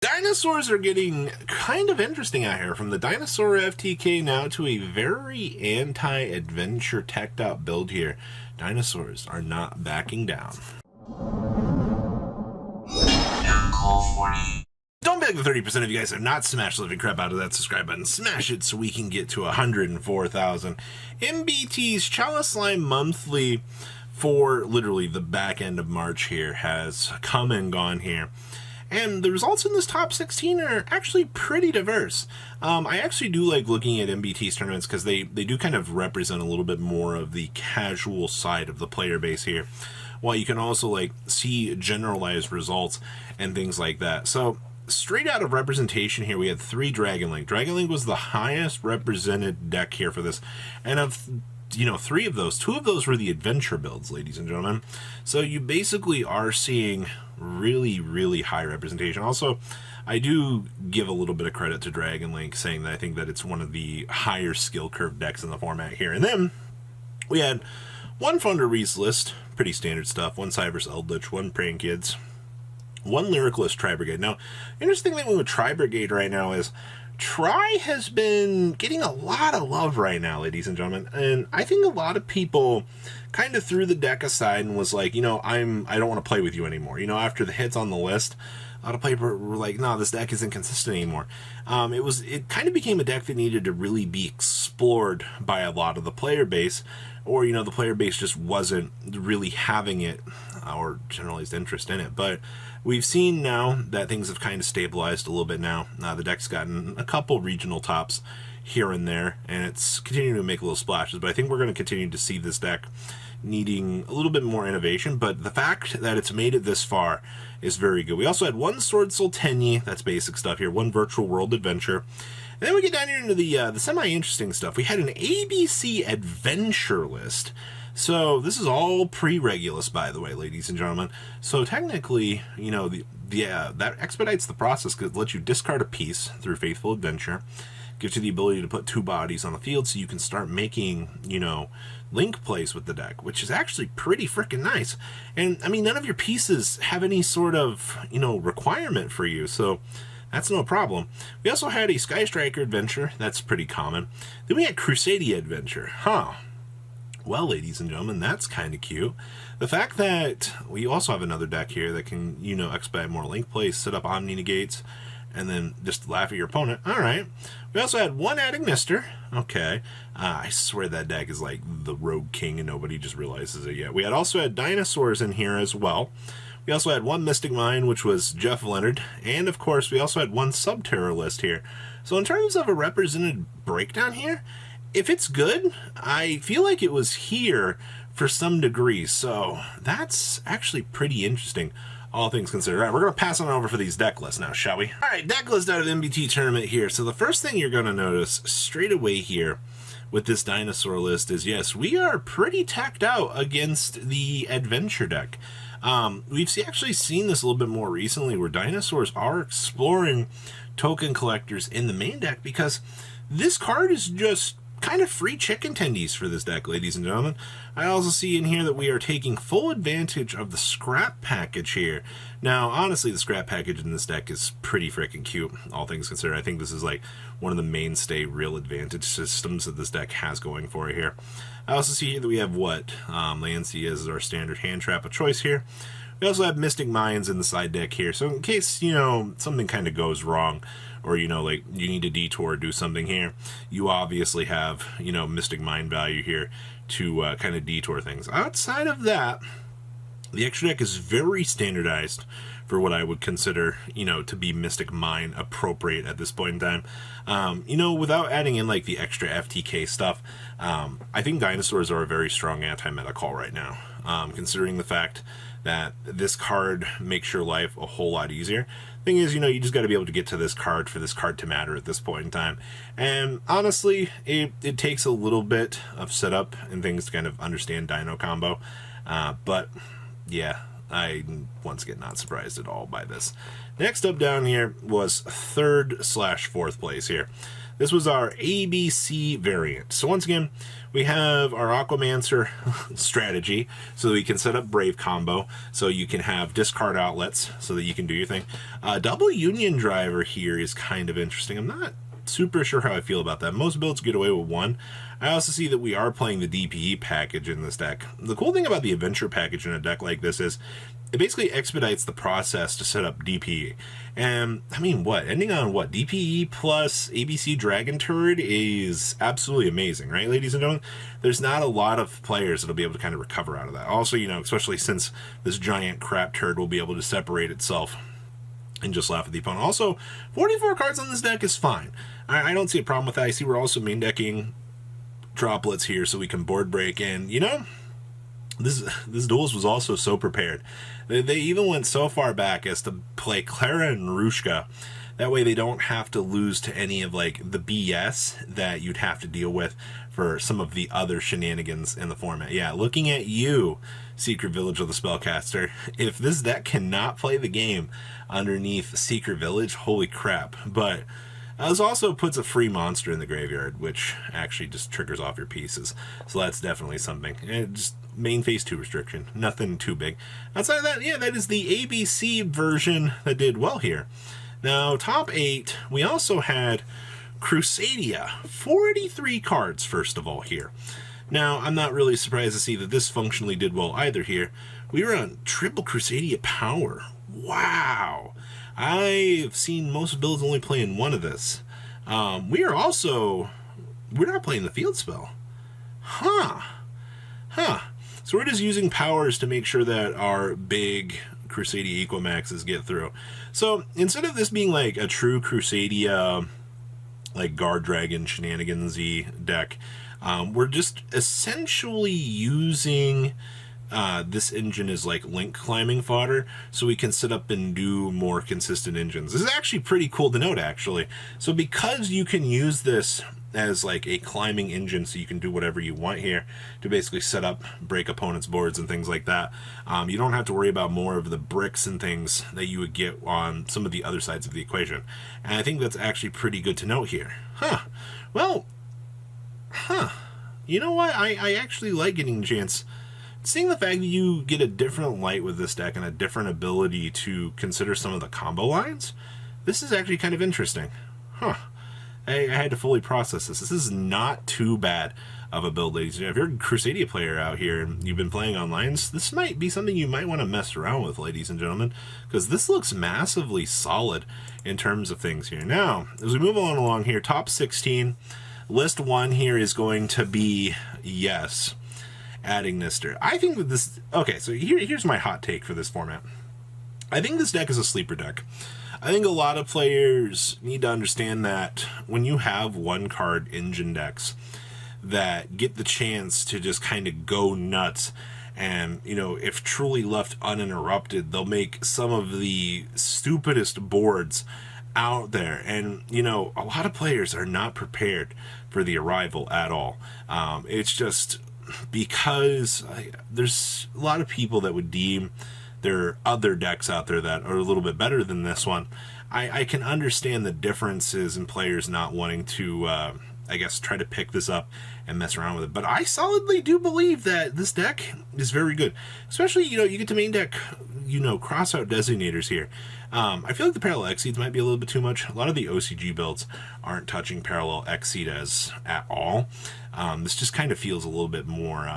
Dinosaurs are getting kind of interesting out here. From the Dinosaur FTK now to a very anti-adventure teched out build here. Dinosaurs are not backing down. Don't beg the 30% of you guys have not smashed the living crap out of that subscribe button. Smash it so we can get to 104,000. MBT's Chaliceslime monthly for literally the back end of March here has come and gone here. And the results in this top 16 are actually pretty diverse. I actually do like looking at MBT's tournaments because they do kind of represent a little bit more of the casual side of the player base here, while you can also like see generalized results and things like that. So straight out of representation here, we had 3 Dragon Link. Dragon Link was the highest represented deck here for this, and of 3 of those, 2 of those were the adventure builds, ladies and gentlemen. So you basically are seeing really high representation. Also, I do give a little bit of credit to Dragon Link, saying that I think that it's one of the higher skill curve decks in the format here. And then we had 1 Thunder Reese list, pretty standard stuff, 1 Cyber's Eldritch, 1 Praying Kids, 1 Lyricalist Tri Brigade. Now, interesting thing with Tri Brigade right now is Tri has been getting a lot of love right now, ladies and gentlemen, and I think a lot of people kind of threw the deck aside and was like, I don't want to play with you anymore. After the hits on the list, a lot of people were like, no, this deck isn't consistent anymore. It kind of became a deck that needed to really be explored by a lot of the player base, or the player base just wasn't really having it or generalized interest in it. But we've seen now that things have kind of stabilized a little bit now. The deck's gotten a couple regional tops here and there, and it's continuing to make little splashes, but I think we're going to continue to see this deck needing a little bit more innovation, but the fact that it's made it this far is very good. We also had 1 Sword Soul Tenyi, that's basic stuff here, 1 Virtual World Adventure, and then we get down here into the semi-interesting stuff. We had an ABC Adventure list. So this is all pre-Regulus, by the way, ladies and gentlemen. So technically, that expedites the process because it lets you discard a piece through Faithful Adventure, gives you the ability to put 2 bodies on the field so you can start making, link plays with the deck, which is actually pretty freaking nice. And, I mean, none of your pieces have any sort of, requirement for you, so that's no problem. We also had a Sky Striker Adventure. That's pretty common. Then we had Crusadia Adventure. Well, ladies and gentlemen, that's kind of cute. The fact that we also have another deck here that can, expedite more link plays, set up Omni Negates, and then just laugh at your opponent. All right. We also had 1 Adagnister. Okay. I swear that deck is like the Rogue King and nobody just realizes it yet. We also had Dinosaurs in here as well. We also had 1 Mystic Mine, which was Jeff Leonard. And, of course, we also had 1 Subterror list here. So in terms of a represented breakdown here, if it's good, I feel like it was here for some degree. So that's actually pretty interesting, all things considered. All right, we're going to pass on over for these deck lists now, shall we? All right, deck list out of MBT tournament here. So the first thing you're going to notice straight away here with this Dinosaur list is, yes, we are pretty tacked out against the Adventure deck. We've actually seen this a little bit more recently where Dinosaurs are exploring token collectors in the main deck because this card is just kind of free chicken tendies for this deck, ladies and gentlemen. I also see in here that we are taking full advantage of the scrap package here. Now, honestly, the scrap package in this deck is pretty freaking cute, all things considered. I think this is like one of the mainstay real advantage systems that this deck has going for it here. I also see here that we have Lancey as our standard hand trap of choice here. We also have Mystic Mines in the side deck here, so in case, something kind of goes wrong, or, like, you need to detour or do something here, you obviously have, Mystic Mine value here to kind of detour things. Outside of that, the extra deck is very standardized for what I would consider, to be Mystic Mine appropriate at this point in time. Without adding in, like, the extra FTK stuff, I think Dinosaurs are a very strong anti-meta call right now, considering the fact that this card makes your life a whole lot easier. Thing is, you just got to be able to get to this card for this card to matter at this point in time. And honestly, it takes a little bit of setup and things to kind of understand Dino combo. But yeah, I once again not surprised at all by this. Next up down here was 3rd/4th place here. This was our ABC variant. So once again, we have our Aquamancer strategy, so that we can set up Brave combo, so you can have discard outlets, so that you can do your thing. Double Union Driver here is kind of interesting. I'm not super sure how I feel about that. Most builds get away with one. I also see that we are playing the DPE package in this deck. The cool thing about the Adventure package in a deck like this is it basically expedites the process to set up DPE. And, I mean, ending on DPE plus ABC Dragon Turret is absolutely amazing, right, ladies and gentlemen? There's not a lot of players that'll be able to kind of recover out of that. Also, especially since this giant crap turd will be able to separate itself and just laugh at the opponent. Also, 44 cards on this deck is fine. I don't see a problem with that. I see we're also main decking droplets here so we can board break. And, this duelist was also so prepared. They even went so far back as to play Clara and Rushka. That way they don't have to lose to any of, the BS that you'd have to deal with for some of the other shenanigans in the format. Yeah, looking at you, Secret Village of the Spellcaster. If this deck cannot play the game underneath Secret Village, holy crap. But this also puts a free monster in the graveyard, which actually just triggers off your pieces. So that's definitely something. And just main phase 2 restriction. Nothing too big. Outside of that, yeah, that is the ABC version that did well here. Now, top 8, we also had Crusadia. 43 cards, first of all, here. Now, I'm not really surprised to see that this functionally did well either here. We were on triple Crusadia power. Wow. I've seen most builds only playing one of this. We're not playing the field spell. Huh. So we're just using powers to make sure that our big Crusadia Equimaxes get through. So instead of this being like a true Crusadia, Guard Dragon shenanigans-y deck, we're just essentially using this engine is link climbing fodder, so we can sit up and do more consistent engines. This is actually pretty cool to note, actually. So because you can use this as a climbing engine, so you can do whatever you want here to basically set up, break opponents' boards and things like that, you don't have to worry about more of the bricks and things that you would get on some of the other sides of the equation. And I think that's actually pretty good to note here. You know what? I actually like getting a chance. Seeing the fact that you get a different light with this deck and a different ability to consider some of the combo lines, this is actually kind of interesting. I had to fully process this. This is not too bad of a build, ladies. If you're a Crusadia player out here and you've been playing online, this might be something you might want to mess around with, ladies and gentlemen, because this looks massively solid in terms of things here. Now, as we move along here, top 16, list 1 here is going to be, yes, adding Nister. I think that this... Okay, so here's my hot take for this format. I think this deck is a sleeper deck. I think a lot of players need to understand that when you have one-card engine decks that get the chance to just kind of go nuts, and, if truly left uninterrupted, they'll make some of the stupidest boards out there. And, a lot of players are not prepared for the arrival at all. It's just because there's a lot of people that would deem there are other decks out there that are a little bit better than this one. I can understand the differences in players not wanting to, try to pick this up and mess around with it. But I solidly do believe that this deck is very good. Especially, you get to main deck, cross-out designators here. I feel like the Parallel Exceeds might be a little bit too much. A lot of the OCG builds aren't touching Parallel Exceed at all. This just kind of feels a little bit more...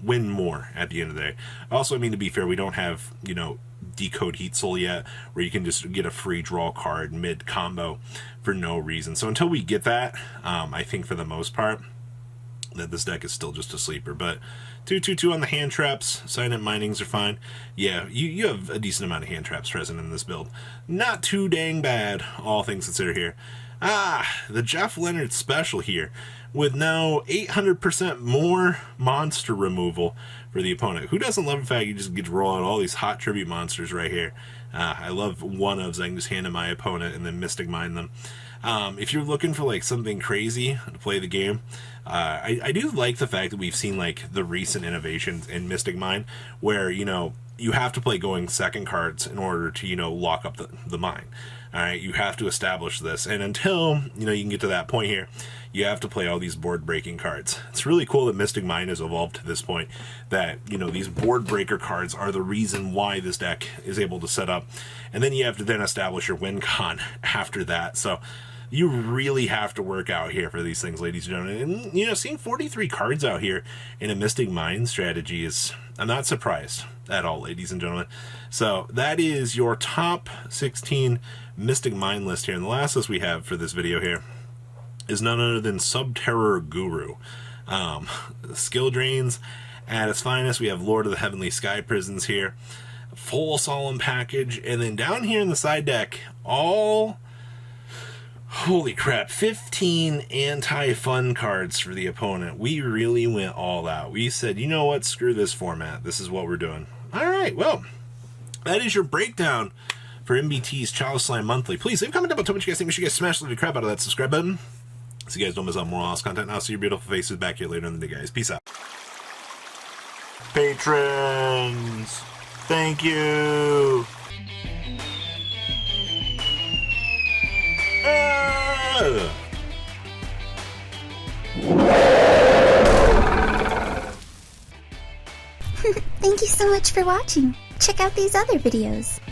win more at the end of the day. Also, to be fair, we don't have, Decode Heat Soul yet, where you can just get a free draw card mid-combo for no reason. So until we get that, I think for the most part, that this deck is still just a sleeper. But 2/2/2 on the hand traps, Silent Minings are fine. Yeah, you have a decent amount of hand traps present in this build. Not too dang bad, all things considered here. The Jeff Leonard special here, with now 800% more monster removal for the opponent. Who doesn't love the fact you just get to roll out all these hot tribute monsters right here? I love one-ofs I can just hand to my opponent and then Mystic Mine them. If you're looking for something crazy to play the game, I do like the fact that we've seen the recent innovations in Mystic Mine, where you have to play going second cards in order to lock up the mine. All right, you have to establish this, and until you can get to that point here, you have to play all these board breaking cards. It's really cool that Mystic Mine has evolved to this point, that these board breaker cards are the reason why this deck is able to set up, and then you have to then establish your win con after that. So you really have to work out here for these things, ladies and gentlemen. And seeing 43 cards out here in a Mystic Mine strategy I'm not surprised at all, ladies and gentlemen. So that is your top 16 Mystic Mine list here. And the last list we have for this video here is none other than Subterror Guru. Skill drains at its finest. We have Lord of the Heavenly Sky Prisons here. Full Solemn package. And then down here in the side deck, holy crap, 15 anti-fun cards for the opponent. We really went all out. We said, you know what, screw this format. This is what we're doing. All right, well, that is your breakdown for MBT's Chaliceslime Monthly. Please leave a comment down below. Tell me what you guys think. Make sure you guys smash the crap out of that subscribe button so you guys don't miss out on more awesome content. And I'll see your beautiful faces back here later in the day, guys. Peace out. Patrons, thank you. Thank you so much for watching. Check out these other videos.